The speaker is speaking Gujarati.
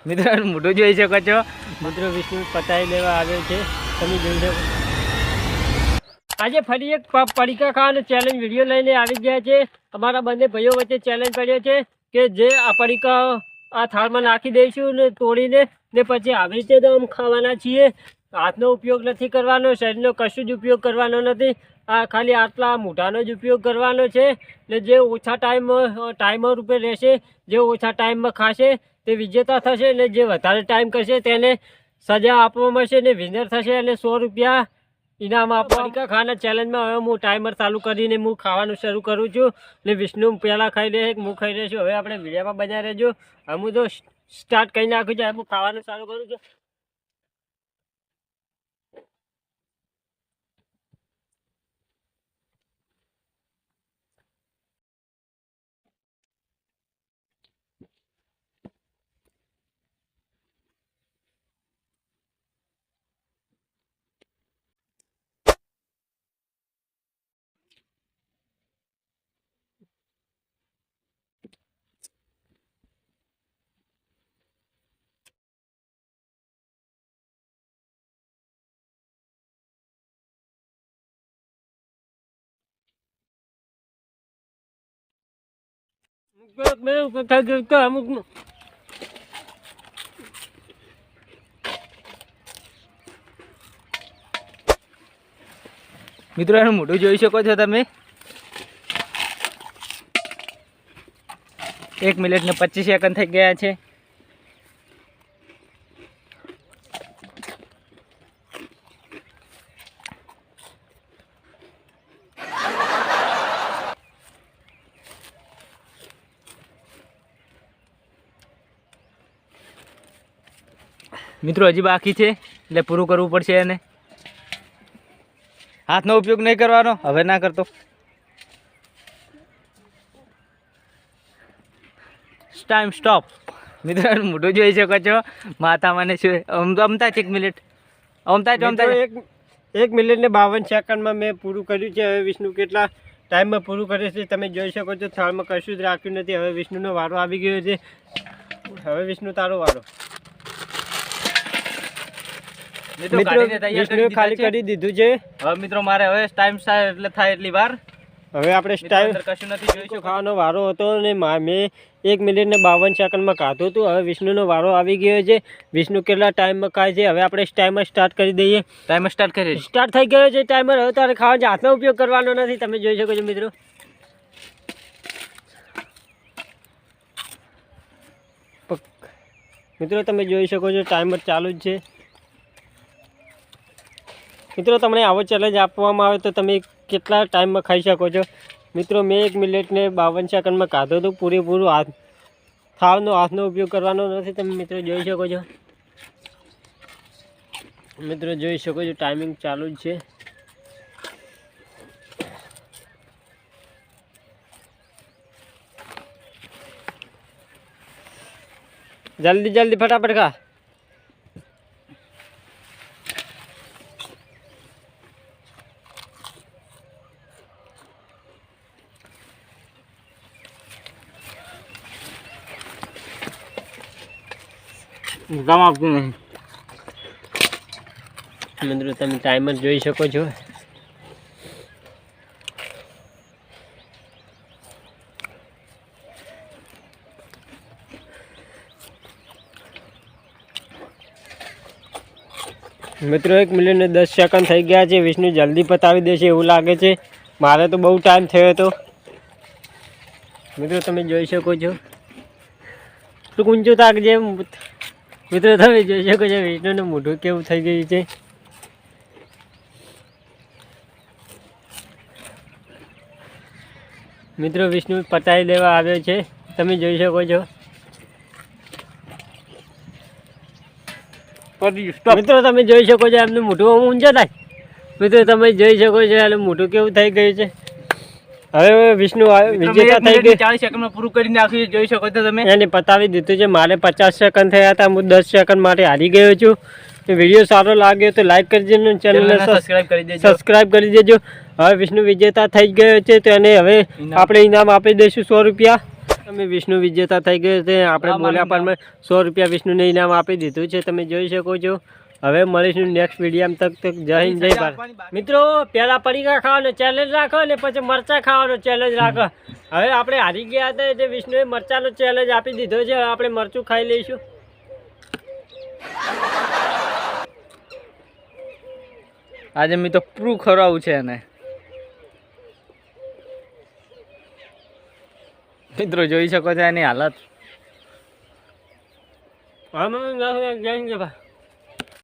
મિત્રો મોટું જોઈ શકો છો મિત્રો વિષ્ણુ પતાવી લેવા આવ્યો છે તમે જોઈ શકો આજે ફરી એક પડીકા ખાવાનો ચેલેન્જ વિડીયો લઈને આવી ગયા છે અમારા બંને ભાઈઓ વચ્ચે ચેલેન્જ પડ્યો છે કે જે આ પડીકા આ થાળમાં નાખી દઈશું ને તોડીને ને પછી આવી રીતે તો આમ ખાવાના છીએ હાથનો ઉપયોગ નથી કરવાનો શરીરનો કશું જ ઉપયોગ કરવાનો નથી આ ખાલી આટલા મોઢાનો જ ઉપયોગ કરવાનો છે ને જે ઓછા ટાઈમર રૂપે રહેશે જે ઓછા ટાઈમમાં ખાશે તે વિજેતા થશે ને જે વધારે ટાઈમ કરશે તેને સજા આપવામાં મળશે ને વિનર થશે અને 100 રૂપિયા ઇનામ આપવા પડીકા ખાના ચેલેન્જમાં હવે હું ટાઈમર ચાલુ કરીને હું ખાવાનું શરૂ કરું છું ને વિષ્ણુ પહેલાં ખાઈ લે હું ખાઈ લઈશું હવે આપણે વિડીયોમાં બન્યા રહેજો હવે હું તો સ્ટાર્ટ કરી નાખું છું હું ખાવાનું ચાલુ કરું છું મિત્રો એનું મોઢું જોઈ શકો છો તમે 1 મિનિટ ને 25 સેકન્ડ થઈ ગયા છે મિત્રો હજી બાકી છે એટલે પૂરું કરવું પડશે એને હાથનો ઉપયોગ નહીં કરવાનો હવે ના કરતો ટાઈમ સ્ટોપ મિત્રો મોઢું જોઈ શકો છો માથા મને શું અમતા 1 મિનિટ અમતા 1 મિનિટ ને 52 સેકન્ડમાં મેં પૂરું કર્યું છે હવે વિષ્ણુ કેટલા ટાઈમમાં પૂરું કરે છે તમે જોઈ શકો છો થાળમાં કશું જ રાખ્યું નથી હવે વિષ્ણુનો વારો આવી ગયો છે હવે વિષ્ણુ તારો વારો મિત્રો વિષ્ણુ ખાલી કરી દીધું છે હવે મિત્રો મારે હવે ટાઈમ એટલે થાય એટલી વાર હવે આપણે ટાઈમ કશું નથી જોઈશું ખાવાનો વારો હતો અને મેં 1 મિનિટ ને 52 સેકન્ડમાં ખાધું હતું હવે વિષ્ણુનો વારો આવી ગયો છે વિષ્ણુ કેટલા ટાઈમમાં ખાય છે હવે આપણે ટાઈમર સ્ટાર્ટ કરી દઈએ ટાઈમર સ્ટાર્ટ કરીએ સ્ટાર્ટ થઈ ગયો છે ટાઈમર હવે તારે ખાવાનો હાથનો ઉપયોગ કરવાનો નથી તમે જોઈ શકો છો મિત્રો મિત્રો તમે જોઈ શકો છો ટાઈમર ચાલુ જ છે મિત્રો તમને આવો ચેલેન્જ આપવામાં આવે તો તમે કેટલા ટાઈમમાં ખાઈ શકો છો મિત્રો મેં 1 મિનિટ ને 52 સેકન્ડમાં ખાધું હતું પૂરેપૂરું થાળનો હાથનો ઉપયોગ કરવાનો નથી તમે મિત્રો જોઈ શકો છો મિત્રો જોઈ શકો છો ટાઈમિંગ ચાલુ જ છે જલ્દી જલ્દી ફટાફટ ખા કામ આપતું નહીં મિત્રો તમે ટાઈમર જોઈ શકો છો મિત્રો 1 મિનિટ ને 10 સેકન્ડ થઈ ગયા છે વિષ્ણુ જલ્દી પતાવી દેશે એવું લાગે છે મારે તો બહુ ટાઈમ થયો હતો મિત્રો તમે જોઈ શકો છો તું ઊંચું તાક જે મિત્રો તમે જોઈ શકો છો વિષ્ણુનું મોઢું કેવું થઈ ગયું છે મિત્રો વિષ્ણુ પતાવી લેવા આવ્યો છે તમે જોઈ શકો છો મિત્રો તમે જોઈ શકો છો એમનું મોઢું ઊંચા થાય મિત્રો તમે જોઈ શકો છો એનું મોઢું કેવું થઈ ગયું છે હવે વિષ્ણુ વિજેતા થઈ ગઈ 40 સેકન્ડમાં પૂરું કરી નાખ્યું જોઈ શકો છો તમે એને પતાવી દીધું છે મારે 50 સેકન્ડ થયા હતા હું 10 સેકન્ડ માટે હારી ગયો છું વિડીયો સારો લાગ્યો તો લાઈક કરી દેજો ચેનલને સબસ્ક્રાઇબ કરી દેજો હવે વિષ્ણુ વિજેતા થઈ ગયો છે તો એને હવે આપણે ઇનામ આપી દઈશું 100 રૂપિયા અમે વિષ્ણુ વિજેતા થઈ ગયો છે. આપણે બોલ્યા પણ 100 રૂપિયા વિષ્ણુને ઇનામ આપી દીધું છે. તમે જોઈ શકો છો. હવે મળીશું નેક્સ્ટ વિડીયો તક જય હિન્દ જય ભારત. મિત્રો પહેલા પડીકા ખાવાનો ચેલેન્જ રાખો અને પછી મરચાં ખાવાનો ચેલેન્જ રાખો. હવે આપણે હારી ગયા હતા એટલે વિષ્ણુએ મરચાંનો ચેલેન્જ આપી દીધો છે. હવે આપણે મરચું ખાઈ લઈશું. આજે મેં તો પ્રૂ ખવડાવું છે એને. મિત્રો જોઈ શકો છો એની હાલત. હા જય હિન્દ જય ભારત.